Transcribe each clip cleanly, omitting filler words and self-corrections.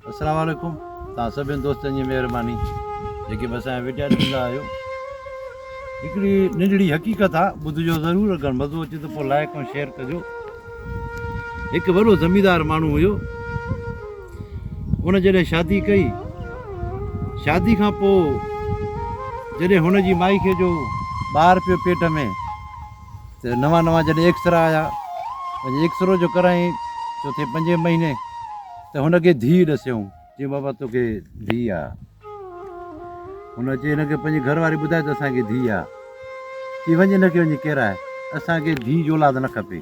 अस्सलाम वालेकुम। तव्हां सभिनि दोस्तनि जी महिरबानी जेके बि असांजा वीडिया ॾींदा आहियो। हिकिड़ी नंढड़ी हक़ीक़त आहे, ॿुधिजो ज़रूरु, अगरि मज़ो अचे त पोइ लाइक ऐं शेयर कजो। हिकु वॾो ज़मींदार माण्हू हुयो। उन जॾहिं शादी कई, शादी खां पोइ जॾहिं हुनजी माई खे जो ॿारु पियो पेट में, त नवां नवां जॾहिं एक्सरा आया, एक्सरो जो करायईं चोथे 5 महीने, त हुनखे धीउ ॾसियऊं, चई बाबा तोखे धीउ आहे। हुन चई हिनखे पंहिंजी घरवारी ॿुधाए त असांखे धीउ आहे। चई वञी हिनखे वञी केराए, असांखे धीउ जो औलाद न खपे।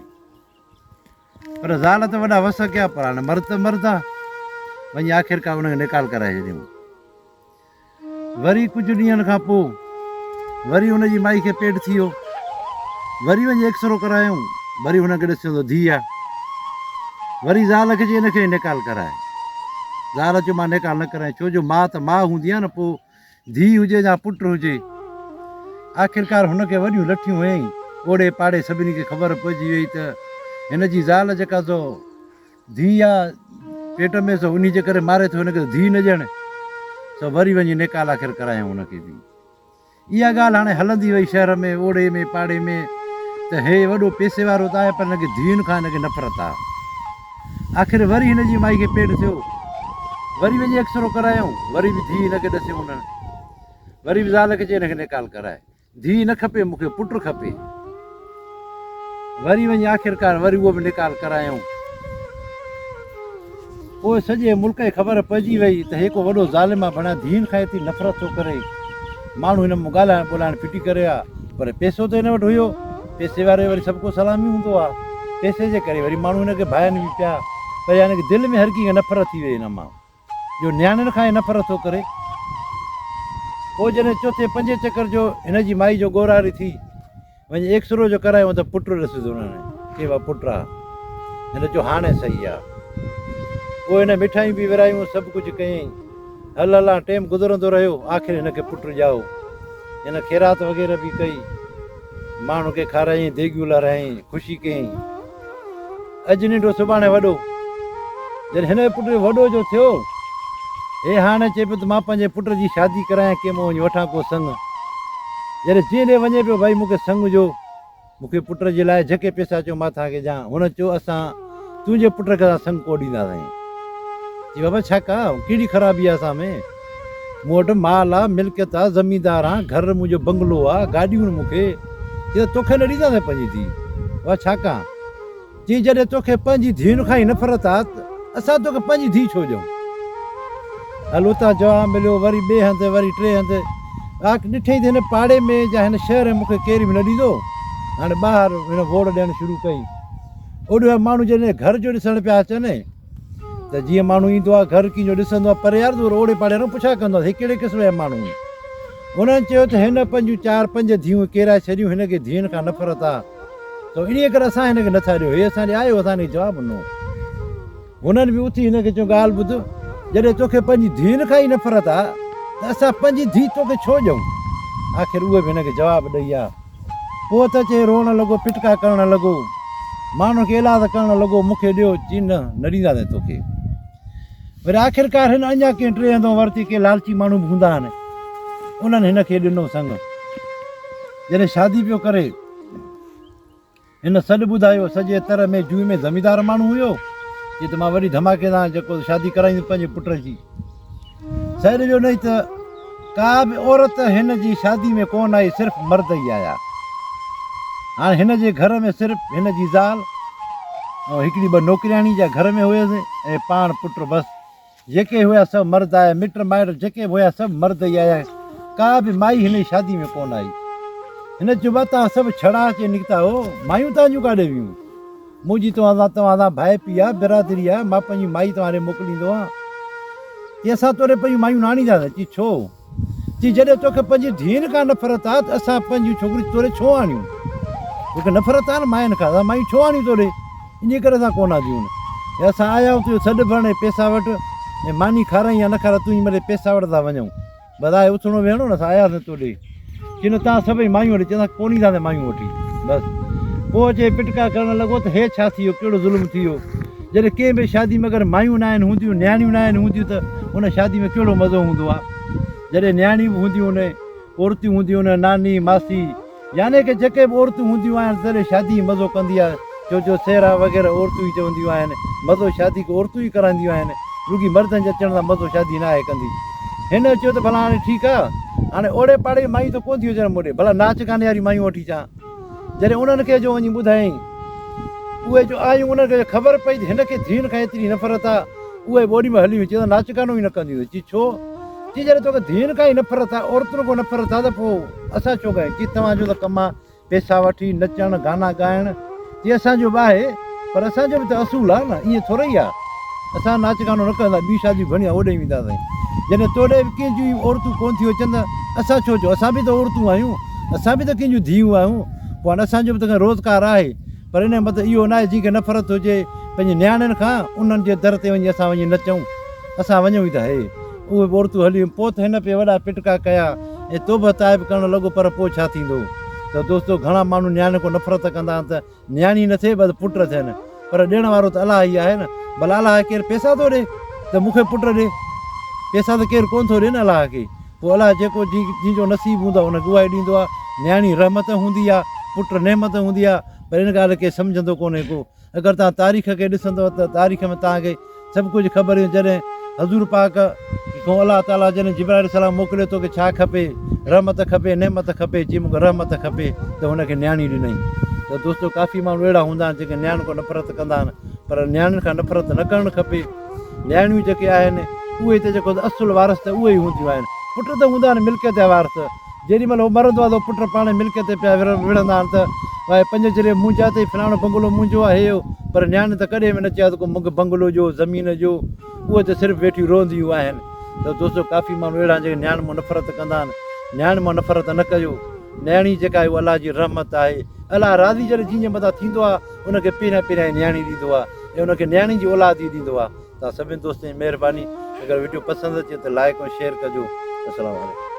पर ज़ाल त वॾा वस कया, पर हाणे मर्द त मर्द आहे। वञी आख़िरकार हुनखे निकाल कराए छॾियऊं। वरी कुझु ॾींहंनि खां पोइ वरी हुनजी माई खे पेट थी वियो, वरी वञी एक्सरो करायूं, वरी हुनखे ॾिसियो त धीउ आहे। वरी ज़ाल खे चई हिनखे निकाल कराए। ज़ाल चयो मां निकाल न कराए, छो जो माउ त माउ हूंदी आहे न, पोइ धीउ हुजे या पुटु हुजे। आख़िरकार हुनखे वॾियूं लठियूं हुयईं, ओड़े पाड़े सभिनी खे ख़बर पइजी वई त हिनजी ज़ाल जेका सो धीउ आहे पेट में, सो उन जे करे मारे थो, हिनखे धीउ न ॾियणु। सो वरी वञी निकाल आख़िर करायूं हुनखे बि। इहा ॻाल्हि हाणे हलंदी वई शहर में, ओड़े में पाड़े में, त हे वॾो पैसे वारो त आहे, पर हिनखे धीउनि खां हिनखे नफ़रत आहे। आख़िर वरी हिनजी माई खे पेट थियो, वरी वञी एक्सरो करायूं, वरी बि धीउ हिनखे ॾसियऊं उन्हनि। वरी बि ज़ाल खे चई हिनखे निकाल कराए, धीउ न खपे, मूंखे पुटु खपे। वरी वञी आख़िरकार वरी उहो बि निकाल करायूं। पोइ सॼे मुल्क खे ख़बर पइजी वई त हिकु वॾो ज़ालिम आहे, बणा धीउनि खां एतिरी नफ़रत थो करे। माण्हू हिन में ॻाल्हाइण ॿोलाइण फिटी करे आहे, पर पैसो त हिन वटि हुयो। पैसे वारे वरी सभु को सलामी हूंदो आहे, पैसे जे करे वरी माण्हू हिनखे भाइनि बि पिया। पर हिनखे दिलि में हर कंहिंखे नफ़रत थी वई हिन मां, जो नियाणियुनि खां ई नफ़रत थो करे। पोइ जॾहिं चोथे 5 चकर जो हिनजी माई जो ॻोरारी थी, वञी एक्सरो जो करायूं त पुटु ॾिसिजो हुननि, के पुटु आहे। हिन जो हाणे सही आहे। पोइ हिन मिठाइयूं बि विरायूं, सभु कुझु कयईं। हल हलां टाइम गुज़रंदो रहियो, आख़िर हिनखे पुटु ॼाओ। हिन ख़ैरात वग़ैरह बि कई, माण्हू खे खारायईं, देगियूं लारायईं, ख़ुशी कयईं। अॼु नंढो सुभाणे वॾो। जॾहिं हिन पुट जो वॾो जो थियो, हे हाणे चए पियो त मां पंहिंजे पुट जी शादी करायां, कंहिं मां वञी वठां को संग। जॾहिं जीअं वञे पियो, भाई मूंखे संग जो, मूंखे पुट जे लाइ जेके पैसा चयो मां तव्हांखे ॾियां। हुन चयो असां तुंहिंजे पुट खे असां संग को ॾींदासीं। चई बाबा छा कयां, कहिड़ी ख़राबी आहे असां में? मूं वटि माल आहे, मिल्कियत आहे, ज़मींदार आहे, घर मुंहिंजो बंगलो आहे, गाॾियूं मूंखे। चई तोखे न ॾींदासीं पंहिंजी धीउ। उहा छा कयां? चई जॾहिं तोखे पंहिंजी धीउनि खां ई नफ़रत आहे, त असां तोखे पंहिंजी धीउ छो ॾियूं? हल उतां जवाबु मिलियो, वरी ॿिए हंधि, वरी टे हंधि। ॾिठईं त हिन पाड़े में या हिन शहर में मूंखे केरु बि न ॾींदो। हाणे ॿाहिरि हिन वोड़ ॾियणु शुरू कई। ओॾो माण्हू जॾहिं घर जो ॾिसणु पिया अचनि, त जीअं माण्हू ईंदो आहे घर कीअं ॾिसंदो आहे, पर यार तूं ओड़े पाड़े न पुछा कंदो आहे, हे कहिड़े क़िस्म जा माण्हू आहिनि। हुननि चयो त हिन पंहिंजूं 4-5 धीअरूं केराए छॾियूं, हिनखे धीउनि खां नफ़रत आहे, त इन करे असां हिनखे नथा ॾियो। हे असांजे आयो, असांखे जवाबु ॾिनो। हुननि बि उथी हिनखे चयो ॻाल्हि ॿुध, जॾहिं तोखे पंहिंजी धीउनि खां ई नफ़रत आहे, त असां पंहिंजी धीउ तोखे छो ॾियूं? आख़िर उहे बि हिनखे जवाबु ॾेई आहे। पोइ त चए रोअणु लॻो, फिटका करणु लॻो, माण्हू खे इलाज करणु लॻो, मूंखे ॾियो। चई न ॾींदासीं तोखे। वरी आख़िरकार हिन अञा कंहिं टे हंधो वरिती, के लालची माण्हू बि हूंदा आहिनि, उन्हनि हिनखे ॾिनो संग। जॾहिं शादी पियो करे, हिन सॾु ॿुधायो सॼे तर में जूअ में ज़मींदार माण्हू हुयो। चई त मां वॾी धमाकेदार जेको शादी कराईंदुमि पंहिंजे पुट जी। सॾु ॾियो नहीं त का बि औरत हिन जी शादी में कोन आई, सिर्फ़ु मर्द ई आया। हाणे हिन जे घर में सिर्फ़ु हिन जी ज़ाल ऐं हिकिड़ी 2 नौकिरियाणी जा घर में हुयसि, ऐं पाण पुटु। बसि जेके हुया सभु मर्द आया, मिट माइट जेके हुया सभु मर्द ई आया। का बि माई हिन जी शादी में कोन आई। हिन चयो बा तव्हां सभु छड़ा अचे निकिता हो, मायूं तव्हांजूं काॾे वियूं? मुंहिंजी तव्हां भाई पी आहे, बिरादरी आहे, मां पंहिंजी माई तव्हां मोकिलींदो आहियां। की असां तोरे पंहिंजूं मायूं न आणींदासीं। चई छो? चई जॾहिं तोखे पंहिंजी धीउनि खां नफ़रत आहे, त असां पंहिंजूं छोकिरियूं तोरे छो आणियूं? तोखे नफ़रत आहे न मायुनि खां, असां मायूं छो आणियूं तोरे? इन करे असां कोन ॾियूं। असां आया आहियूं तुंहिंजो सॾु भरणे, पैसा वटि, ऐं मानी खाराई या न खाराई, तुंहिंजी महिल पैसा वठंदा वञूं। बधाए उथणो वेहणो न, असां आयासीं तोॾे। की न तव्हां सभई मायूं वठी, चवंदा कोन ईंदासीं मायूं वठी। बसि पोइ अचे फिटका करणु लॻो त हे छा थी वियो, कहिड़ो ज़ुल्म थी वियो? जॾहिं कंहिं बि शादी में अगरि मायूं न आहिनि हूंदियूं न्याणियूं न आहिनि हूंदियूं त उन शादी में कहिड़ो मज़ो हूंदो आहे। जॾहिं न्याणियूं बि हूंदियूं आहिनि औरतूं हूंदियूं आहिनि नानी मासी यानी की जेके बि औरतूं हूंदियूं आहिनि तॾहिं शादी मज़ो कंदी आहे। जो सेरा वग़ैरह औरतूं ई चवंदियूं आहिनि मज़ो शादी खे औरतूं ई कराईंदियूं आहिनि रुॻी मर्दनि जे अचण सां मज़ो शादी न आहे कंदी। हिन चयो त भला हाणे ठीकु आहे हाणे ओड़े पाड़े माई त कोन थी अचनि मोॾे भला नाच गाने वारी मायूं वठी अचां। जॾहिं उन्हनि खे जो वञी ॿुधायईं उहे जो आयूं उन्हनि खे ख़बर पई त हिन खे धीअनि खां एतिरी नफ़रत आहे उहे ॿोॾी में हली चयो नाच गानो ई न कंदियूं। चई छो? चई जॾहिं तोखे धीअनि खां ई नफ़रत आहे औरतुनि खां नफ़रत आहे त पोइ असां छो कयूं? चई तव्हांजो त कमु आहे पैसा वठी नचणु गाना ॻाइणु। चई असांजो बि आहे पर असांजो बि त असूल आहे न ईअं थोरो ई आहे। असां नाच गानो न कंदा ॿी शादियूं घणी आहे ओॾे वेंदासीं। जॾहिं तोॾे बि कंहिंजूं औरतूं कोन थियूं अचनि त असां छो चओ? असां बि त औरतूं आहियूं असां बि त कंहिंजूं धीअरूं आहियूं। पोइ हाणे असांजो बि त रोज़गार आहे पर इन जो मतिलबु इहो न आहे जंहिंखे नफ़रत हुजे पंहिंजे नियाणियुनि खां उन्हनि जे दर ते वञी असां वञी नचूं असां वञूं ई त हे उहे बि औरतूं हलियूं। पोइ त हिन पे वॾा पिटका कया ऐं तोबा ताइब करणु लॻो पर पोइ छा थींदो त दोस्तो घणा माण्हू नियाणे खां नफ़रत कंदा आहिनि त नियाणी न थिए बसि पुट थियनि पर ॾियण वारो त अलाह ई आहे न। भला अलाह केरु पैसा थो ॾिए त मूंखे पुटु ॾिए पैसा त केरु कोन थो ॾिए न अलाह खे। पोइ अलाह जेको जंहिंजो नसीबु हूंदो आहे हुनखे उहा ई ॾींदो आहे। नियाणी रहमत हूंदी आहे पुटु नेमत हूंदी आहे पर इन ॻाल्हि खे सम्झंदो कोन्हे को। अगरि तव्हां तारीख़ खे ॾिसंदव त तारीख़ में तव्हांखे सभु कुझु ख़बर हुई। जॾहिं हज़ूर पाक खां अलाह ताला जॾहिं जिब्राइल सलाम मोकिलियो तोखे छा खपे रहमत खपे नेमत खपे चई मूंखे रहमत खपे त हुनखे नियाणी ॾिनई। त दोस्तो काफ़ी माण्हू अहिड़ा हूंदा आहिनि जेके नियाणियुनि खां नफ़रत कंदा आहिनि पर नियाणियुनि खां नफ़रत न करणु खपे। नियाणियूं जेके आहिनि उहे त जेको असुलु वारस त उहे ई हूंदियूं आहिनि। पुट त हूंदा आहिनि मिल्कियत जा वारस जेॾीमहिल उहो मरंदो आहे त पुट पाण मिल्कियत ते पिया विढ़ंदा आहिनि त भाई पंज जॾहिं मुंहिंजा अथई फलाणो बंगलो मुंहिंजो आहे हे पर नियाणी त कॾहिं बि न चया त को मूंखे बंगलो ॾियो ज़मीन ॾियो उहे त सिर्फ़ु वेठियूं रहंदियूं आहिनि। त दोस्तो काफ़ी माण्हू अहिड़ा जेके नियाण मां नफ़रत कंदा आहिनि। नियाण मां नफ़रत न कयो। नियाणी जेका आहे उहा अलाह जी रहमत आहे। अलाह राज़ी जॾहिं जंहिंजे मथां थींदो आहे उनखे पहिरियां नियाणी ॾींदो आहे ऐं उनखे नियाणी जी औलाद ई ॾींदो आहे। तव्हां सभिनी दोस्तनि जी महिरबानी। अगरि वीडियो पसंदि अचे त लाइक ऐं शेयर कजो। अस्सलामु अलैकुम।